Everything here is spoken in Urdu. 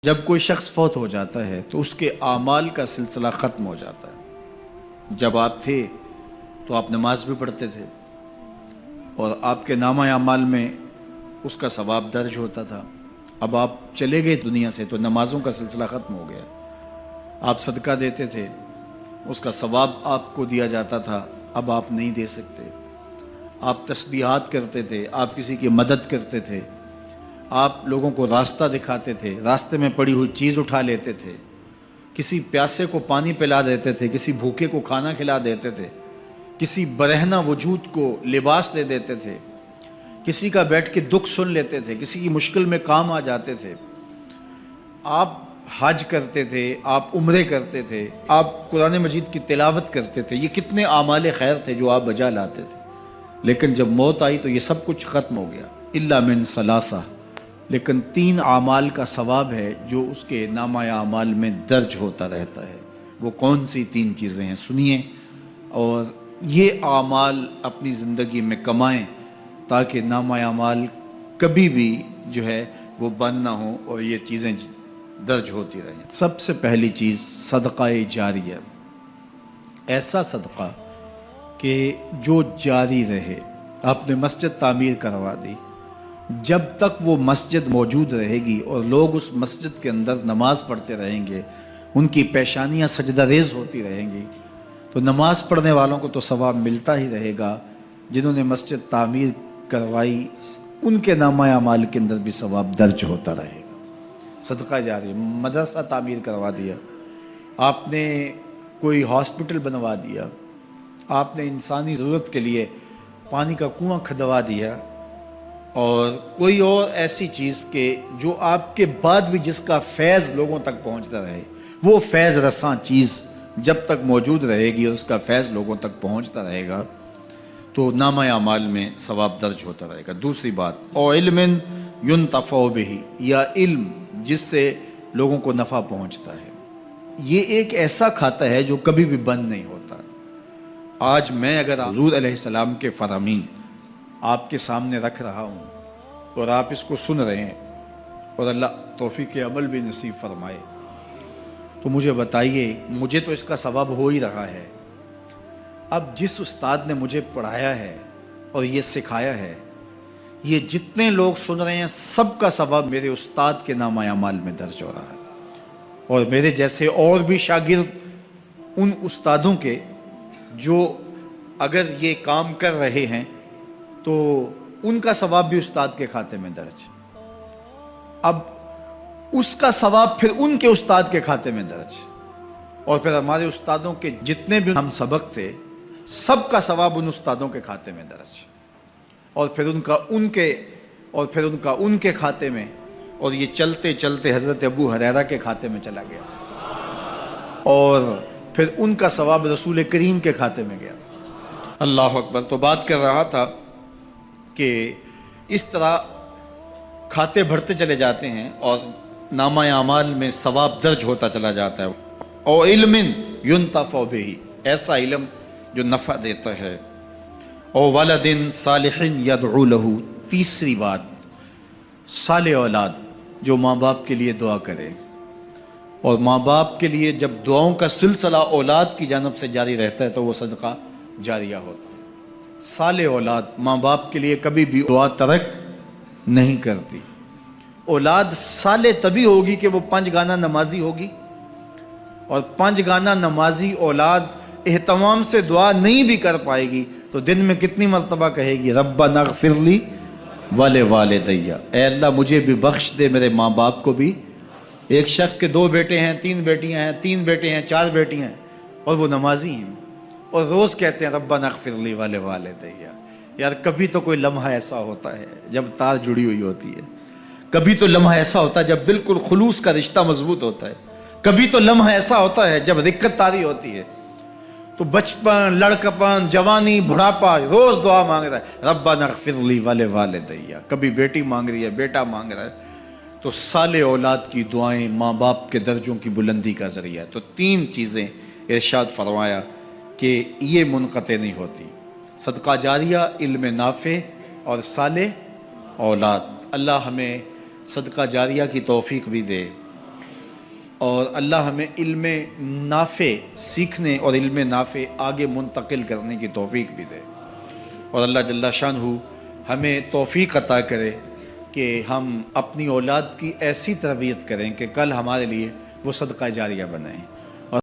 جب کوئی شخص فوت ہو جاتا ہے تو اس کے اعمال کا سلسلہ ختم ہو جاتا ہے۔ جب آپ تھے تو آپ نماز بھی پڑھتے تھے اور آپ کے نامہ اعمال میں اس کا ثواب درج ہوتا تھا۔ اب آپ چلے گئے دنیا سے تو نمازوں کا سلسلہ ختم ہو گیا۔ آپ صدقہ دیتے تھے، اس کا ثواب آپ کو دیا جاتا تھا، اب آپ نہیں دے سکتے۔ آپ تسبیحات کرتے تھے، آپ کسی کی مدد کرتے تھے، آپ لوگوں کو راستہ دکھاتے تھے، راستے میں پڑی ہوئی چیز اٹھا لیتے تھے، کسی پیاسے کو پانی پلا دیتے تھے، کسی بھوکے کو کھانا کھلا دیتے تھے، کسی برہنہ وجود کو لباس دے دیتے تھے، کسی کا بیٹھ کے دکھ سن لیتے تھے، کسی کی مشکل میں کام آ جاتے تھے۔ آپ حج کرتے تھے، آپ عمرے کرتے تھے، آپ قرآن مجید کی تلاوت کرتے تھے۔ یہ کتنے اعمال خیر تھے جو آپ بجا لاتے تھے، لیکن جب موت آئی تو یہ سب کچھ ختم ہو گیا۔ الا من ثلاثہ، لیکن 3 اعمال کا ثواب ہے جو اس کے نامہ اعمال میں درج ہوتا رہتا ہے۔ وہ کون سی 3 چیزیں ہیں سنیے، اور یہ اعمال اپنی زندگی میں کمائیں تاکہ نامہ اعمال کبھی بھی جو ہے وہ بند نہ ہوں اور یہ چیزیں درج ہوتی رہیں۔ سب سے پہلی چیز صدقہ جاریہ، ایسا صدقہ کہ جو جاری رہے۔ آپ نے مسجد تعمیر کروا دی، جب تک وہ مسجد موجود رہے گی اور لوگ اس مسجد کے اندر نماز پڑھتے رہیں گے، ان کی پیشانیاں سجدہ ریز ہوتی رہیں گی، تو نماز پڑھنے والوں کو تو ثواب ملتا ہی رہے گا، جنہوں نے مسجد تعمیر کروائی ان کے نامہ اعمال کے اندر بھی ثواب درج ہوتا رہے گا۔ صدقہ جاری، مدرسہ تعمیر کروا دیا، آپ نے کوئی ہاسپٹل بنوا دیا، آپ نے انسانی ضرورت کے لیے پانی کا کنواں کھدوا دیا، اور کوئی اور ایسی چیز کہ جو آپ کے بعد بھی جس کا فیض لوگوں تک پہنچتا رہے، وہ فیض رساں چیز جب تک موجود رہے گی اور اس کا فیض لوگوں تک پہنچتا رہے گا تو نامہ اعمال میں ثواب درج ہوتا رہے گا۔ دوسری بات، او علم ینتفع بہ، یا علم جس سے لوگوں کو نفع پہنچتا ہے۔ یہ ایک ایسا کھاتا ہے جو کبھی بھی بند نہیں ہوتا۔ آج میں اگر حضور علیہ السلام کے فرامین آپ کے سامنے رکھ رہا ہوں اور آپ اس کو سن رہے ہیں، اور اللہ توفیق عمل بھی نصیب فرمائے، تو مجھے بتائیے، مجھے تو اس کا ثواب ہو ہی رہا ہے۔ اب جس استاد نے مجھے پڑھایا ہے اور یہ سکھایا ہے، یہ جتنے لوگ سن رہے ہیں سب کا ثواب میرے استاد کے نامہ اعمال میں درج ہو رہا ہے، اور میرے جیسے اور بھی شاگرد ان استادوں کے جو اگر یہ کام کر رہے ہیں تو ان کا ثواب بھی استاد کے کھاتے میں درج۔ اب اس کا ثواب پھر ان کے استاد کے کھاتے میں درج، اور پھر ہمارے استادوں کے جتنے بھی ہم سبق تھے سب کا ثواب ان استادوں کے کھاتے میں درج، اور پھر ان کا ان کے کھاتے میں، اور یہ چلتے چلتے حضرت ابو ہریرہ کے کھاتے میں چلا گیا، اور پھر ان کا ثواب رسول کریم کے کھاتے میں گیا۔ اللہ اکبر۔ تو بات کر رہا تھا کہ اس طرح کھاتے بھرتے چلے جاتے ہیں اور نامہ اعمال میں ثواب درج ہوتا چلا جاتا ہے۔ او علم ینتفع بہ، ایسا علم جو نفع دیتا ہے۔ او ولد صالح یدعو لہ، تیسری بات، صالح اولاد جو ماں باپ کے لیے دعا کرے، اور ماں باپ کے لیے جب دعاؤں کا سلسلہ اولاد کی جانب سے جاری رہتا ہے تو وہ صدقہ جاریہ ہوتا ہے۔ صالح اولاد ماں باپ کے لیے کبھی بھی دعا ترک نہیں کرتی۔ اولاد صالح تبھی ہوگی کہ وہ 5 گانا نمازی ہوگی، اور 5 گانا نمازی اولاد اہتمام سے دعا نہیں بھی کر پائے گی تو دن میں کتنی مرتبہ کہے گی، ربنا اغفر لی ولوالدی، اے اللہ مجھے بھی بخش دے، میرے ماں باپ کو بھی۔ ایک شخص کے 2 بیٹے ہیں، 3 بیٹیاں ہیں، 3 بیٹے ہیں، 4 بیٹیاں ہیں، اور وہ نمازی ہیں، اور روز کہتے ہیں ربنا اغفر لی ولوالدی۔ یار کبھی تو کوئی لمحہ ایسا ہوتا ہے جب تار جڑی ہوئی ہوتی ہے، کبھی تو لمحہ ایسا ہوتا ہے جب بالکل خلوص کا رشتہ مضبوط ہوتا ہے، کبھی تو لمحہ ایسا ہوتا ہے جب رقت تاری ہوتی ہے۔ تو بچپن، لڑکپن، جوانی، بڑھاپا، روز دعا مانگ رہا ہے ربنا اغفر لی ولوالدی، کبھی بیٹی مانگ رہی ہے، بیٹا مانگ رہا ہے۔ تو صالح اولاد کی دعائیں ماں باپ کے درجوں کی بلندی کا ذریعہ ہے۔ تو 3 چیزیں ارشاد فرمایا کہ یہ منقطع نہیں ہوتی، صدقہ جاریہ، علم نافع اور صالح اولاد۔ اللہ ہمیں صدقہ جاریہ کی توفیق بھی دے، اور اللہ ہمیں علم نافع سیکھنے اور علم نافع آگے منتقل کرنے کی توفیق بھی دے، اور اللہ جل شانہ ہمیں توفیق عطا کرے کہ ہم اپنی اولاد کی ایسی تربیت کریں کہ کل ہمارے لیے وہ صدقہ جاریہ بنیں۔